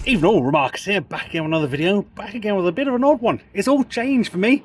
Even all remarks here, back again with another video, back again with a bit of an odd one. It's all changed for me.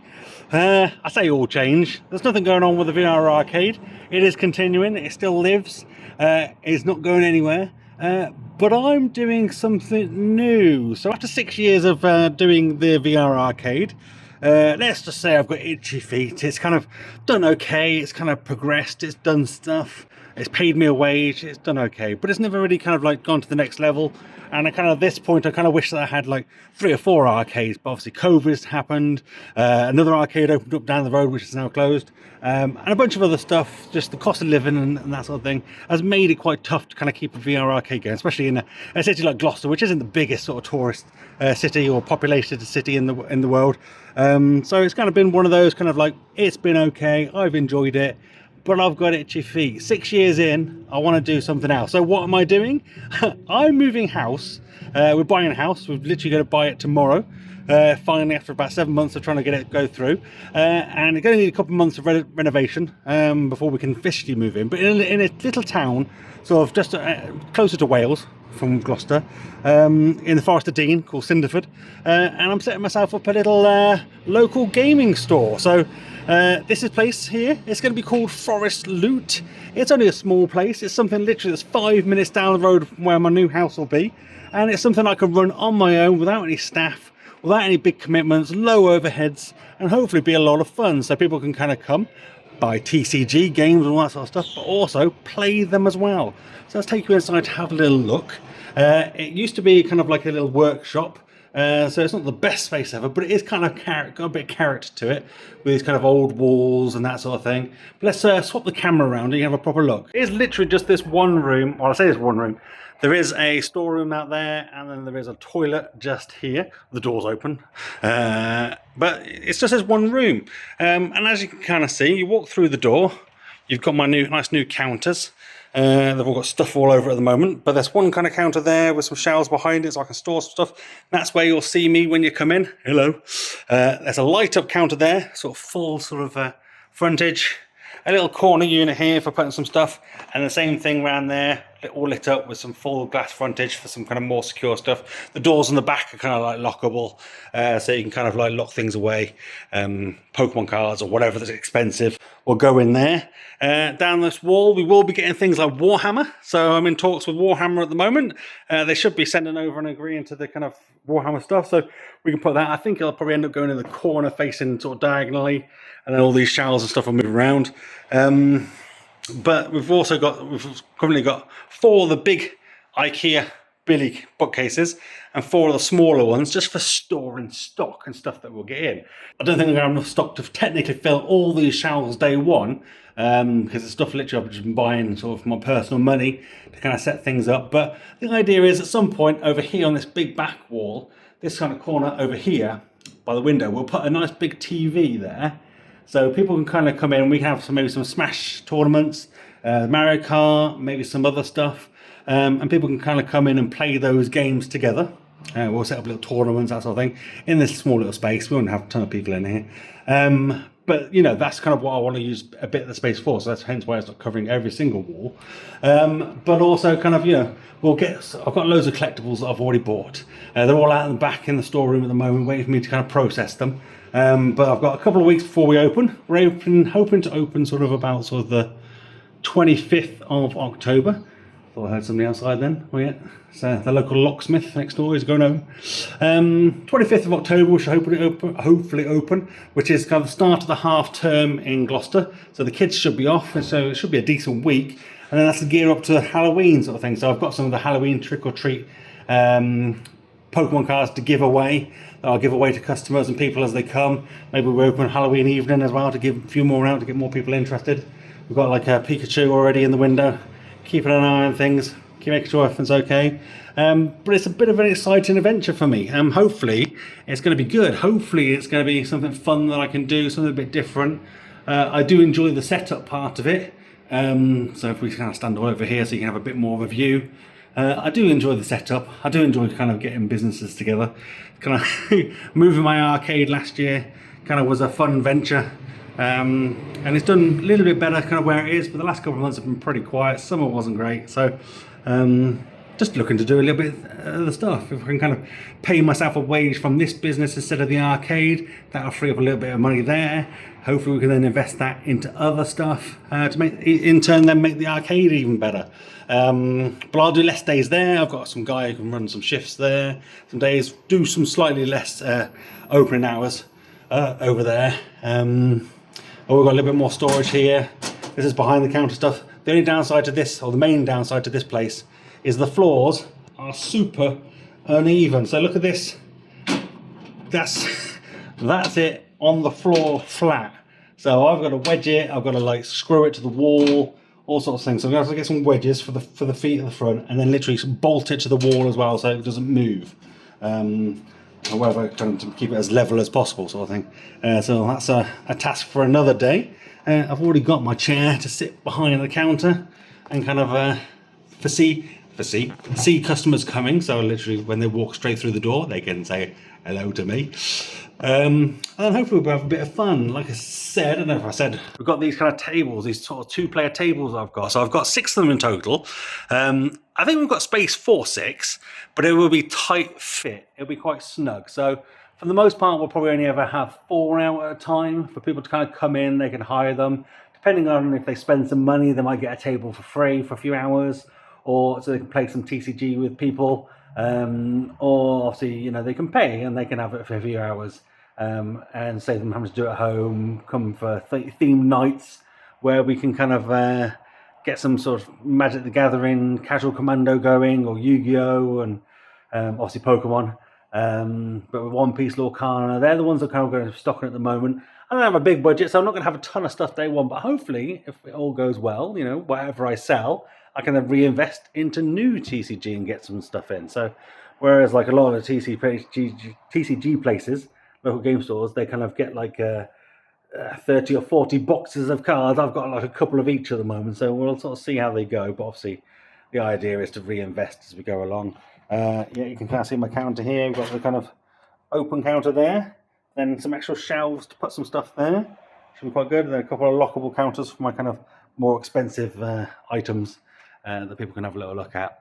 I say all change. There's nothing going on with the VR arcade. It is continuing, it still lives, it's not going anywhere. But I'm doing something new. So after 6 years of doing the VR arcade, let's just say I've got itchy feet. It's kind of done okay, it's kind of progressed, it's done stuff. It's paid me a wage, it's done okay, but it's never really kind of like gone to the next level. And at this point, I kind of wish that I had like 3 or 4 arcades, but obviously COVID's happened. Another arcade opened up down the road, which is now closed. And a bunch of other stuff, just the cost of living and that sort of thing, has made it quite tough to kind of keep a VR arcade going, especially in a city like Gloucester, which isn't the biggest sort of tourist city or populated city in the world. So it's kind of been one of those kind of like, it's been okay, I've enjoyed it, but I've got itchy feet. 6 years in, I want to do something else. So what am I doing? I'm moving house. We're buying a house. We're literally going to buy it tomorrow. Finally, after about 7 months of trying to get it go through, and it's going to need a couple of months of renovation before we can officially move in. But in a little town, sort of just closer to Wales from Gloucester, in the Forest of Dean, called Cinderford, and I'm setting myself up a little local gaming store. So this is place here, it's going to be called Forest Loot. It's only a small place. It's something literally that's 5 minutes down the road from where my new house will be, and it's something I can run on my own without any staff, without any big commitments, low overheads, and hopefully be a lot of fun. So people can kind of come, buy TCG games and all that sort of stuff, but also play them as well. So let's take you inside to have a little look. It used to be kind of like a little workshop, so it's not the best space ever, but it is kind of got a bit of character to it, with these kind of old walls and that sort of thing. But let's swap the camera around and you can have a proper look. It is literally just this one room. Well, I say it's one room. There is a storeroom out there, and then there is a toilet just here. The door's open, but it's just this one room. And as you can kind of see, you walk through the door, you've got my nice new counters. They've all got stuff all over at the moment, but there's one kind of counter there with some shelves behind it so I can store some stuff. That's where you'll see me when you come in. Hello. There's a light up counter there, sort of full frontage. A little corner unit here for putting some stuff, and the same thing around there, all lit up with some full glass frontage for some kind of more secure stuff. The doors on the back are kind of like lockable, so you can kind of like lock things away. Pokemon cards or whatever that's expensive will go in there. Down this wall, we will be getting things like Warhammer. So I'm in talks with Warhammer at the moment. They should be sending over and agreeing to the kind of Warhammer stuff, so we can put that. I think it'll probably end up going in the corner facing sort of diagonally, and then all these shelves and stuff will move around. But we've currently got 4 of the big IKEA Billy bookcases and 4 of the smaller ones, just for storing stock and stuff that we'll get in. I don't think I'm going to have enough stock to technically fill all these shelves day one, because it's stuff literally I've just been buying sort of my personal money to kind of set things up. But the idea is at some point over here on this big back wall, this kind of corner over here by the window, we'll put a nice big TV there. So people can kind of come in, we can have maybe some Smash tournaments, Mario Kart, maybe some other stuff. And people can kind of come in and play those games together. We'll set up little tournaments, that sort of thing, in this small little space. We won't have a ton of people in here. But, you know, that's kind of what I want to use a bit of the space for. So that's hence why it's not covering every single wall. But also kind of, you know, I've got loads of collectibles that I've already bought. They're all out in the back in the storeroom at the moment, waiting for me to kind of process them. But I've got a couple of weeks before we open. We're hoping to open sort of the 25th of October. Thought I heard somebody outside then. Oh yeah, so the local locksmith next door is going home. 25th of October, we should hopefully open, which is kind of the start of the half term in Gloucester. So the kids should be off, and so it should be a decent week. And then that's the gear up to Halloween sort of thing. So I've got some of the Halloween trick or treat Pokemon cards to give away. That I'll give away to customers and people as they come. Maybe we'll open Halloween evening as well to give a few more out to get more people interested. We've got like a Pikachu already in the window, keeping an eye on things, keep making sure everything's okay. But it's a bit of an exciting adventure for me. Hopefully it's going to be good. Hopefully it's going to be something fun that I can do, something a bit different. I do enjoy the setup part of it. So if we kind of stand over here so you can have a bit more of a view. I do enjoy the setup. I do enjoy kind of getting businesses together. Kind of moving my arcade last year kind of was a fun venture. And it's done a little bit better kind of where it is, but the last couple of months have been pretty quiet. Summer wasn't great, so just looking to do a little bit of other stuff. If I can kind of pay myself a wage from this business instead of the arcade, that'll free up a little bit of money there. Hopefully we can then invest that into other stuff to make, in turn, then make the arcade even better. But I'll do less days there. I've got some guy who can run some shifts there. Some days do some slightly less opening hours over there. Oh, we've got a little bit more storage here. This is behind the counter stuff. The only downside to this, or the main downside to this place, is the floors are super uneven. So look at this. That's it on the floor flat. So I've got to wedge it. I've got to like screw it to the wall, all sorts of things. So I'm going to have to get some wedges for the feet at the front, and then literally bolt it to the wall as well, so it doesn't move. However, trying to keep it as level as possible, sort of thing. So that's a task for another day. I've already got my chair to sit behind the counter and kind of see customers coming. So literally, when they walk straight through the door, they can say hello to me. And hopefully we'll have a bit of fun. Like I said, I don't know if I said, we've got these kind of tables, these sort of 2-player tables I've got. So I've got 6 of them in total. I think we've got space for 6, but it will be tight fit. It'll be quite snug. So for the most part, we'll probably only ever have 4 out at a time for people to kind of come in. They can hire them. Depending on if they spend some money, they might get a table for free for a few hours, or so they can play some TCG with people. Or obviously, you know, they can pay and they can have it for a few hours. And save them having to do it at home, come for themed nights where we can kind of get some sort of Magic the Gathering, Casual Commando going, or Yu-Gi-Oh! And obviously Pokemon. But with One Piece, Lorcana, they're the ones that are kind of going to stock at the moment. I don't have a big budget, so I'm not going to have a ton of stuff day one, but hopefully, if it all goes well, you know, whatever I sell, I can then reinvest into new TCG and get some stuff in. So, whereas like a lot of TCG places, local game stores, they kind of get like 30 or 40 boxes of cards. I've got like a couple of each at the moment, so we'll sort of see how they go. But obviously, the idea is to reinvest as we go along. Yeah, you can kind of see my counter here. We've got the kind of open counter there, then some extra shelves to put some stuff there. Should be quite good. Then a couple of lockable counters for my kind of more expensive items that people can have a little look at.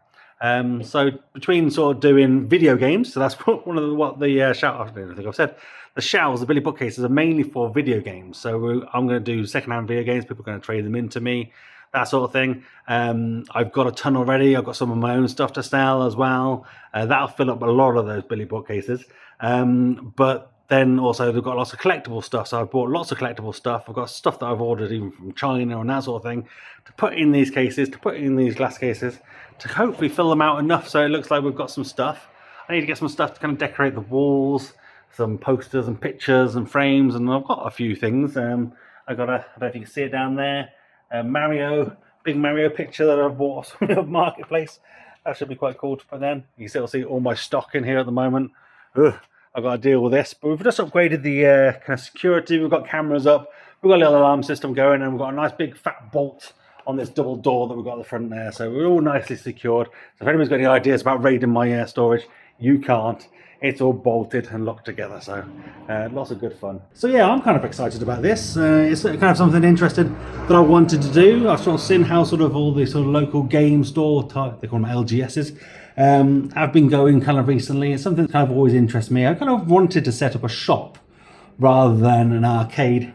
So between sort of doing video games, so that's one of what the shelves, I think I've said, the shelves, the Billy bookcases are mainly for video games. So I'm going to do secondhand video games. People are going to trade them into me, that sort of thing. I've got a ton already. I've got some of my own stuff to sell as well. That'll fill up a lot of those Billy bookcases. But then also they've got lots of collectible stuff. So I've bought lots of collectible stuff. I've got stuff that I've ordered even from China and that sort of thing to put in these cases, to put in these glass cases, to hopefully fill them out enough so it looks like we've got some stuff. I need to get some stuff to kind of decorate the walls, some posters and pictures and frames, and I've got a few things. I got I don't know if you can see it down there, big Mario picture that I've bought off the marketplace. That should be quite cool to put in. You can still see all my stock in here at the moment. Ugh, I've got to deal with this, but we've just upgraded the kind of security. We've got cameras up, we've got a little alarm system going, and we've got a nice big fat bolt on this double door that we've got at the front there. So we're all nicely secured. So if anyone's got any ideas about raiding my storage, you can't. It's all bolted and locked together. So lots of good fun. So yeah, I'm kind of excited about this. It's kind of something interesting that I wanted to do. I've sort of seen how sort of all these sort of local game store type, they call them LGSs, have been going kind of recently. It's something that kind of always interests me. I kind of wanted to set up a shop rather than an arcade.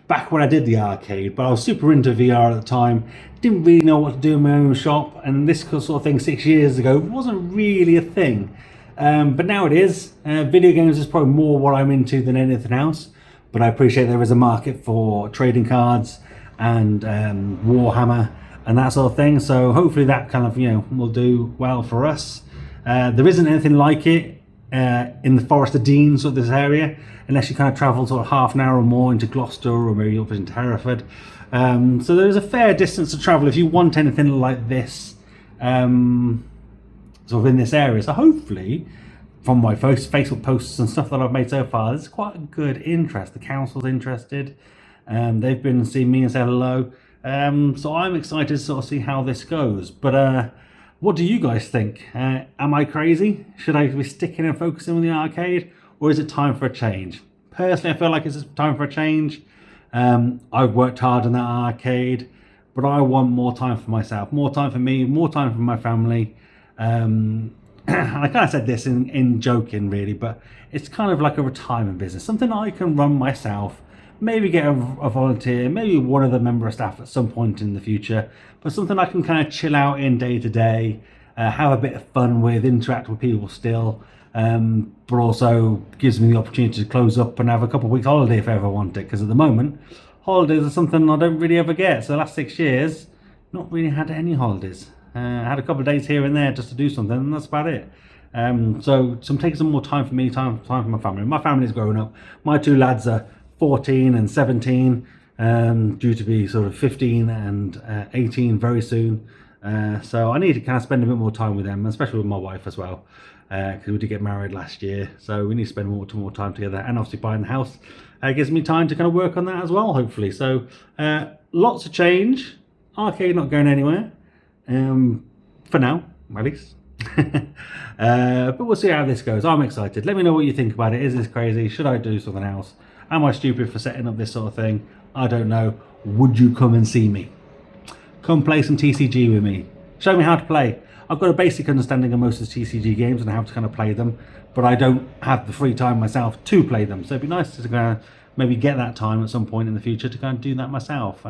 Back when I did the arcade, but I was super into VR at the time, didn't really know what to do in my own shop, and this sort of thing 6 years ago wasn't really a thing, but now it is. Video games is probably more what I'm into than anything else, but I appreciate there is a market for trading cards and Warhammer and that sort of thing, so hopefully that kind of, you know, will do well for us. There isn't anything like it in the Forest of Dean, sort of this area, unless you kind of travel sort of half an hour or more into Gloucester or maybe up into Hereford. So there's a fair distance to travel if you want anything like this, sort of in this area. So hopefully, from my Facebook posts and stuff that I've made so far, there's quite a good interest. The council's interested. They've been seeing me and said hello. So I'm excited to sort of see how this goes. But what do you guys think? Am I crazy? Should I be sticking and focusing on the arcade? Or is it time for a change? Personally, I feel like it's time for a change. I've worked hard in that arcade, but I want more time for myself, more time for me, more time for my family. I kind of said this in joking really, but it's kind of like a retirement business, something I can run myself, maybe get a volunteer, maybe one of the member of staff at some point in the future, but something I can kind of chill out in day to day, have a bit of fun with, interact with people still, but also gives me the opportunity to close up and have a couple of weeks holiday if I ever want it, because at the moment holidays are something I don't really ever get. So the last 6 years, not really had any holidays. I had a couple of days here and there just to do something, and that's about it. So I'm taking some more time for me, time for my family. My family's growing up. My 2 lads are 14 and 17, due to be sort of 15 and 18 very soon. So I need to kind of spend a bit more time with them, especially with my wife as well, because we did get married last year. So we need to spend more time together, and obviously buying the house gives me time to kind of work on that as well, hopefully. So lots of change. Arcade not going anywhere. For now, at least. But we'll see how this goes. I'm excited. Let me know what you think about it. Is this crazy? Should I do something else? Am I stupid for setting up this sort of thing? I don't know. Would you come and see me? Come play some TCG with me. Show me how to play. I've got a basic understanding of most of the TCG games and how to kind of play them, but I don't have the free time myself to play them. So it'd be nice to kind of maybe get that time at some point in the future to kind of do that myself.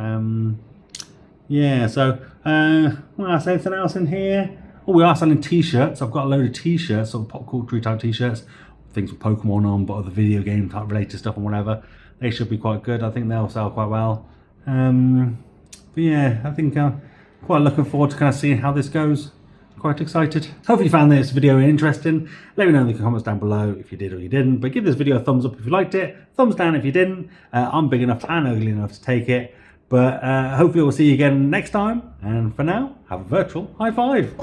Yeah, so, well, is anything else in here? Oh, we are selling t-shirts. I've got a load of t-shirts, sort of pop culture type t-shirts, things with Pokemon on, but other video game type related stuff and whatever. They should be quite good. I think they'll sell quite well. But yeah, I think I'm quite looking forward to kind of seeing how this goes. Quite excited. Hopefully you found this video interesting. Let me know in the comments down below if you did or you didn't. But give this video a thumbs up if you liked it. Thumbs down if you didn't. I'm big enough and ugly enough to take it. But hopefully we'll see you again next time. And for now, have a virtual high five.